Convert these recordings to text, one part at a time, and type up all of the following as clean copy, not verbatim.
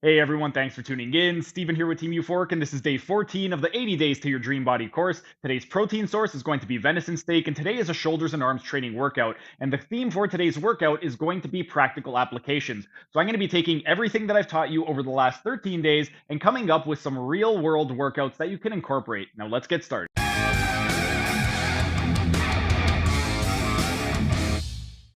Hey everyone, thanks for tuning in. Steven here with Team Euphoric, and this is day 14 of the 80 Days to Your Dream Body course. Today's protein source is going to be venison steak, and today is a shoulders and arms training workout. And the theme for today's workout is going to be practical applications. So I'm going to be taking everything that I've taught you over the last 13 days and coming up with some real world workouts that you can incorporate. Now let's get started.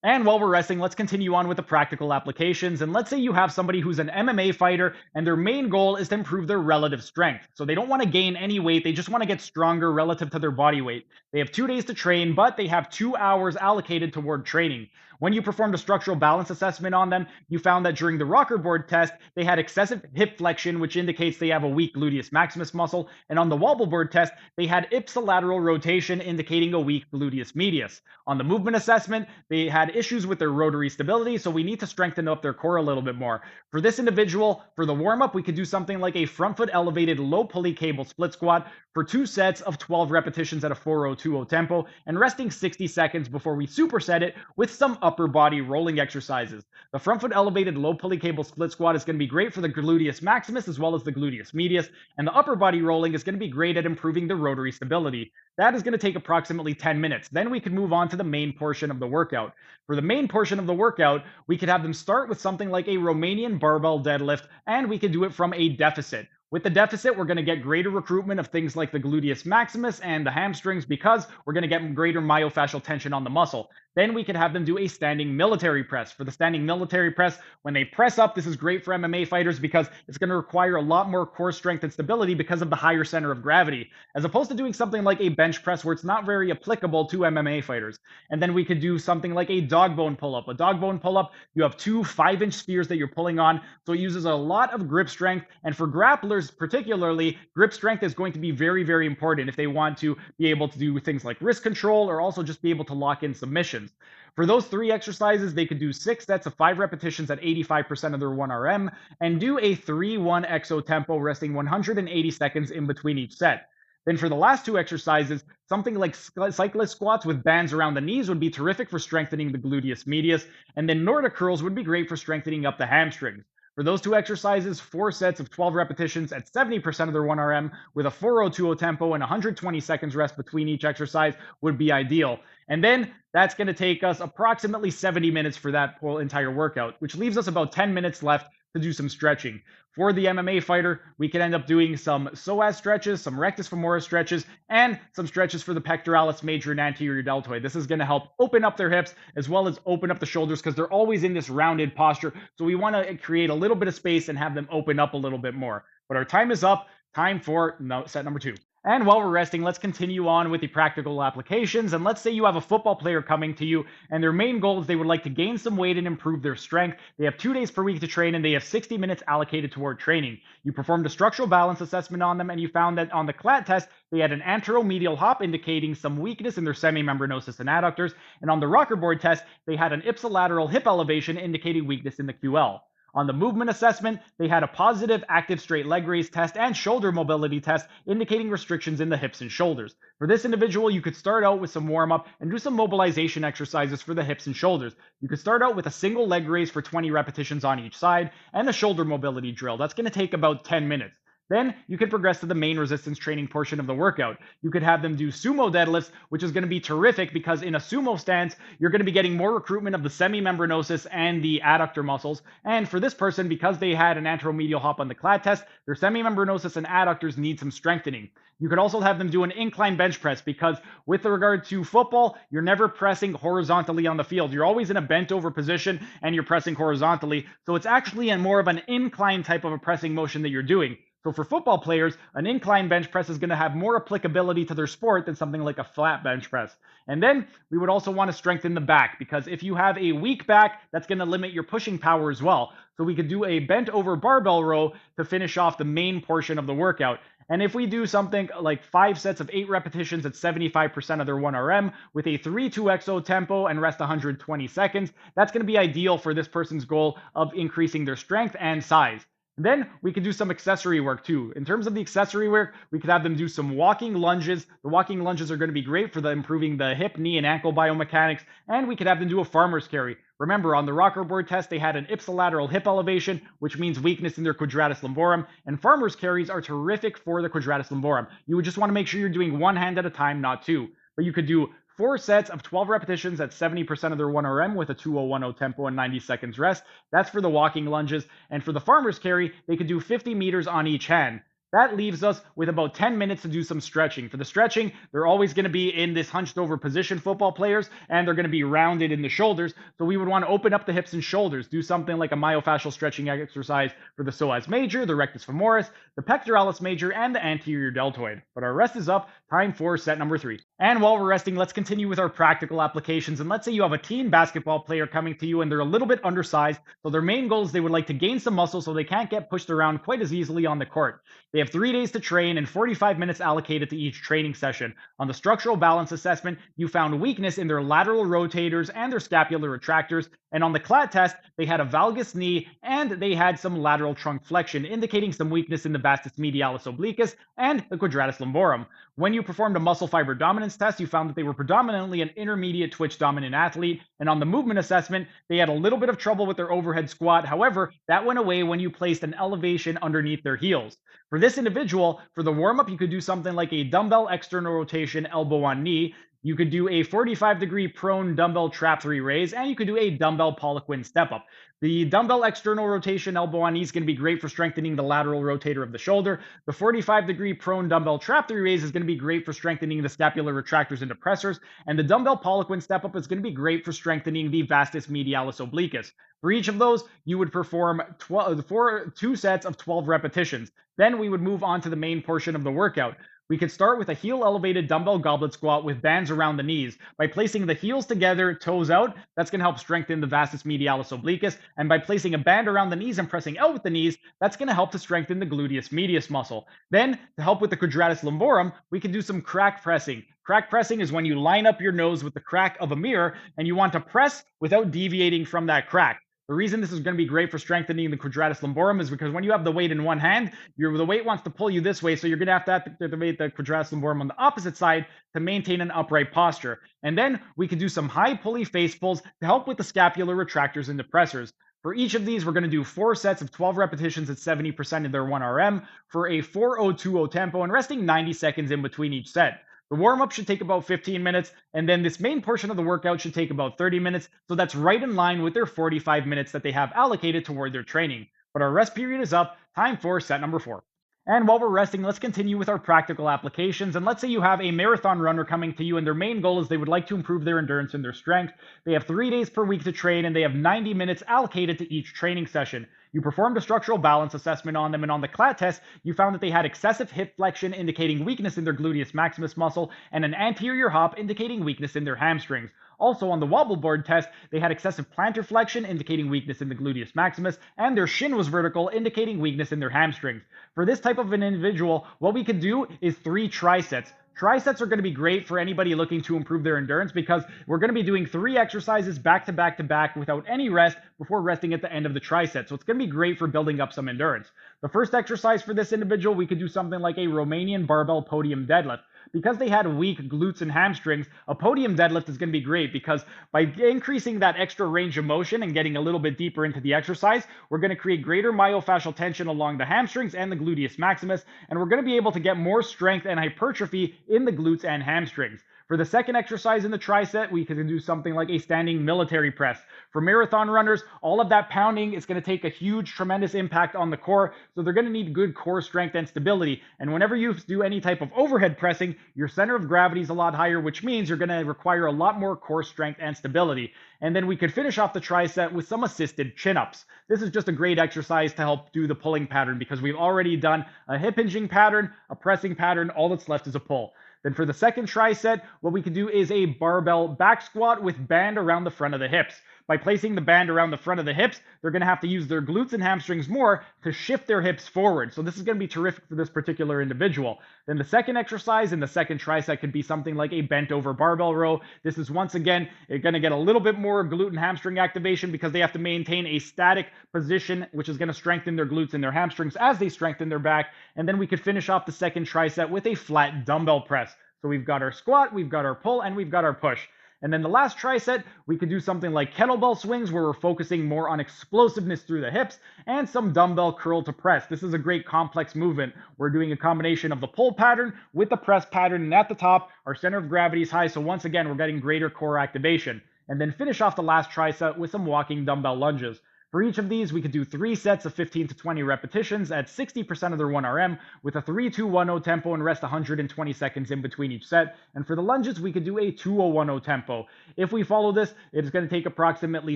And while we're resting, let's continue on with the practical applications. And let's say you have somebody who's an MMA fighter and their main goal is to improve their relative strength. So they don't want to gain any weight, they just want to get stronger relative to their body weight. They have 2 days to train, but they have 2 hours allocated toward training. When you performed a structural balance assessment on them, you found that during the rocker board test, they had excessive hip flexion, which indicates they have a weak gluteus maximus muscle. And on the wobble board test, they had ipsilateral rotation, indicating a weak gluteus medius. On the movement assessment, they had issues with their rotary stability, so we need to strengthen up their core a little bit more. For this individual, for the warm-up, we could do something like a front foot elevated low pulley cable split squat for 2 sets of 12 repetitions at a 4:02:0 tempo, and resting 60 seconds before we superset it with some upper body rolling exercises. The front foot elevated low pulley cable split squat is going to be great for the gluteus maximus as well as the gluteus medius, and the upper body rolling is going to be great at improving the rotary stability. That is going to take approximately 10 minutes. Then we can move on to the main portion of the workout. For the main portion of the workout, we could have them start with something like a Romanian barbell deadlift, and we could do it from a deficit. With the deficit, we're going to get greater recruitment of things like the gluteus maximus and the hamstrings because we're going to get greater myofascial tension on the muscle. Then we could have them do a standing military press. For the standing military press, when they press up, this is great for MMA fighters because it's going to require a lot more core strength and stability because of the higher center of gravity, as opposed to doing something like a bench press where it's not very applicable to MMA fighters. And then we could do something like a dog bone pull-up. A dog bone pull-up, you have 2 5-inch spheres that you're pulling on, so it uses a lot of grip strength. And for grapplers particularly, grip strength is going to be very, very important if they want to be able to do things like wrist control or also just be able to lock in submissions. For those 3 exercises, they could do 6 sets of 5 repetitions at 85% of their 1RM and do a 3-1 exo tempo, resting 180 seconds in between each set. Then for the last 2 exercises, something like cyclist squats with bands around the knees would be terrific for strengthening the gluteus medius, and then Nordic curls would be great for strengthening up the hamstrings. For those 2 exercises, 4 sets of 12 repetitions at 70% of their 1RM with a 4:02:0 tempo and 120 seconds rest between each exercise would be ideal. And then that's going to take us approximately 70 minutes for that whole entire workout, which leaves us about 10 minutes left to do some stretching. For the MMA fighter, we can end up doing some psoas stretches, some rectus femoris stretches, and some stretches for the pectoralis major and anterior deltoid. This is going to help open up their hips as well as open up the shoulders because they're always in this rounded posture. So we want to create a little bit of space and have them open up a little bit more. But our time is up. Time for set number 2. And while we're resting, let's continue on with the practical applications. And let's say you have a football player coming to you, and their main goal is they would like to gain some weight and improve their strength. They have 2 days per week to train, and they have 60 minutes allocated toward training. You performed a structural balance assessment on them, and you found that on the CLAT test, they had an anteromedial hop, indicating some weakness in their semimembranosus and adductors. And on the rocker board test, they had an ipsilateral hip elevation, indicating weakness in the QL. On the movement assessment, they had a positive active straight leg raise test and shoulder mobility test, indicating restrictions in the hips and shoulders. For this individual, you could start out with some warm-up and do some mobilization exercises for the hips and shoulders. You could start out with a single leg raise for 20 repetitions on each side and a shoulder mobility drill. That's going to take about 10 minutes. Then you can progress to the main resistance training portion of the workout. You could have them do sumo deadlifts, which is going to be terrific because in a sumo stance, you're going to be getting more recruitment of the semimembranosus and the adductor muscles. And for this person, because they had an anteromedial hop on the CLAT test, their semimembranosus and adductors need some strengthening. You could also have them do an incline bench press because with regard to football, you're never pressing horizontally on the field. You're always in a bent over position and you're pressing horizontally. So it's actually more of an incline type of a pressing motion that you're doing. So for football players, an incline bench press is going to have more applicability to their sport than something like a flat bench press. And then we would also want to strengthen the back because if you have a weak back, that's going to limit your pushing power as well. So we could do a bent over barbell row to finish off the main portion of the workout. And if we do something like 5 sets of 8 repetitions at 75% of their 1RM with a 3-2 exo tempo and rest 120 seconds, that's going to be ideal for this person's goal of increasing their strength and size. Then we could do some accessory work too. In terms of the accessory work, we could have them do some walking lunges. The walking lunges are going to be great for improving the hip, knee, and ankle biomechanics. And we could have them do a farmer's carry. Remember, on the rocker board test, they had an ipsilateral hip elevation, which means weakness in their quadratus lumborum, and farmer's carries are terrific for the quadratus lumborum. You would just want to make sure you're doing one hand at a time, not two. But you could do 4 sets of 12 repetitions at 70% of their 1RM with a 2:01:0 tempo and 90 seconds rest. That's for the walking lunges. And for the farmer's carry, they could do 50 meters on each hand. That leaves us with about 10 minutes to do some stretching. For the stretching, they're always going to be in this hunched over position, football players, and they're going to be rounded in the shoulders. So we would want to open up the hips and shoulders, do something like a myofascial stretching exercise for the psoas major, the rectus femoris, the pectoralis major, and the anterior deltoid. But our rest is up. Time for set number 3. And while we're resting, let's continue with our practical applications. And let's say you have a teen basketball player coming to you and they're a little bit undersized. So their main goal is they would like to gain some muscle so they can't get pushed around quite as easily on the court. They have 3 days to train and 45 minutes allocated to each training session. On the structural balance assessment, you found weakness in their lateral rotators and their scapular retractors. And on the CLAT test, they had a valgus knee and they had some lateral trunk flexion, indicating some weakness in the vastus medialis obliquus and the quadratus lumborum. When you performed a muscle fiber dominance test, you found that they were predominantly an intermediate twitch dominant athlete. And on the movement assessment, they had a little bit of trouble with their overhead squat. However, that went away when you placed an elevation underneath their heels. For this individual, for the warm-up, you could do something like a dumbbell external rotation elbow on knee. You could do a 45-degree prone dumbbell trap 3 raise, and you could do a dumbbell Poliquin step up. The dumbbell external rotation elbow on knee is going to be great for strengthening the lateral rotator of the shoulder. The 45-degree prone dumbbell trap 3 raise is going to be great for strengthening the scapular retractors and depressors. And the dumbbell Poliquin step up is going to be great for strengthening the vastus medialis obliquus. For each of those, you would perform 2 sets of 12 repetitions. Then we would move on to the main portion of the workout. We could start with a heel elevated dumbbell goblet squat with bands around the knees. By placing the heels together, toes out, that's going to help strengthen the vastus medialis obliquus. And by placing a band around the knees and pressing out with the knees, that's going to help to strengthen the gluteus medius muscle. Then, to help with the quadratus lumborum, we can do some crack pressing. Crack pressing is when you line up your nose with the crack of a mirror and you want to press without deviating from that crack. The reason this is going to be great for strengthening the quadratus lumborum is because when you have the weight in one hand, the weight wants to pull you this way, so you're going to have to activate the quadratus lumborum on the opposite side to maintain an upright posture. And then we can do some high pulley face pulls to help with the scapular retractors and depressors. For each of these, we're going to do 4 sets of 12 repetitions at 70% of their 1RM for a 4:02:0 tempo and resting 90 seconds in between each set. The warm-up should take about 15 minutes, and then this main portion of the workout should take about 30 minutes, so that's right in line with their 45 minutes that they have allocated toward their training. But our rest period is up. Time for set number 4. And while we're resting, let's continue with our practical applications. And let's say you have a marathon runner coming to you, and their main goal is they would like to improve their endurance and their strength. They have 3 days per week to train, and they have 90 minutes allocated to each training session. You performed a structural balance assessment on them, and on the CLAT test, you found that they had excessive hip flexion, indicating weakness in their gluteus maximus muscle, and an anterior hop, indicating weakness in their hamstrings. Also, on the wobble board test, they had excessive plantar flexion, indicating weakness in the gluteus maximus, and their shin was vertical, indicating weakness in their hamstrings. For this type of an individual, what we could do is 3 trisets. Trisets are going to be great for anybody looking to improve their endurance because we're going to be doing 3 exercises back to back to back without any rest before resting at the end of the triset. So it's going to be great for building up some endurance. The first exercise for this individual, we could do something like a Romanian barbell podium deadlift. Because they had weak glutes and hamstrings, a podium deadlift is going to be great because by increasing that extra range of motion and getting a little bit deeper into the exercise, we're going to create greater myofascial tension along the hamstrings and the gluteus maximus, and we're going to be able to get more strength and hypertrophy in the glutes and hamstrings. For the second exercise in the tricep, we can do something like a standing military press. For marathon runners, all of that pounding is going to take a huge, tremendous impact on the core, so they're going to need good core strength and stability. And whenever you do any type of overhead pressing, your center of gravity is a lot higher, which means you're going to require a lot more core strength and stability. And then we could finish off the tricep with some assisted chin-ups. This is just a great exercise to help do the pulling pattern because we've already done a hip hinging pattern, a pressing pattern, all that's left is a pull. Then for the second tricep, what we can do is a barbell back squat with band around the front of the hips. By placing the band around the front of the hips, they're going to have to use their glutes and hamstrings more to shift their hips forward. So this is going to be terrific for this particular individual. Then the second exercise in the second tricep could be something like a bent over barbell row. This is once again going to get a little bit more glute and hamstring activation because they have to maintain a static position, which is going to strengthen their glutes and their hamstrings as they strengthen their back. And then we could finish off the second tricep with a flat dumbbell press. So we've got our squat, we've got our pull, and we've got our push. And then the last tricep, we could do something like kettlebell swings where we're focusing more on explosiveness through the hips, and some dumbbell curl to press. This is a great complex movement. We're doing a combination of the pull pattern with the press pattern, and at the top, our center of gravity is high, so once again, we're getting greater core activation. And then finish off the last tricep with some walking dumbbell lunges. For each of these, we could do 3 sets of 15 to 20 repetitions at 60% of their 1RM with a 3-2-1-0 tempo and rest 120 seconds in between each set. And for the lunges, we could do a 2-0-1-0 tempo. If we follow this, it is going to take approximately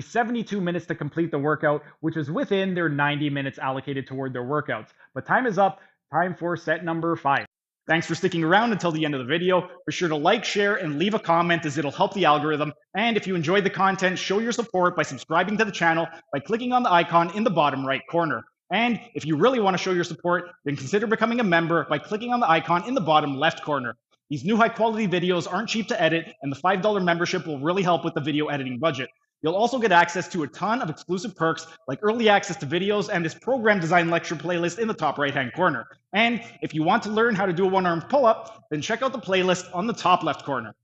72 minutes to complete the workout, which is within their 90 minutes allocated toward their workouts. But time is up. Time for set number 5. Thanks for sticking around until the end of the video. Be sure to like, share, and leave a comment as it'll help the algorithm. And if you enjoyed the content, show your support by subscribing to the channel by clicking on the icon in the bottom right corner. And if you really want to show your support, then consider becoming a member by clicking on the icon in the bottom left corner. These new high-quality videos aren't cheap to edit, and the $5 membership will really help with the video editing budget. You'll also get access to a ton of exclusive perks like early access to videos and this program design lecture playlist in the top right-hand corner. And if you want to learn how to do a one-armed pull-up, then check out the playlist on the top left corner.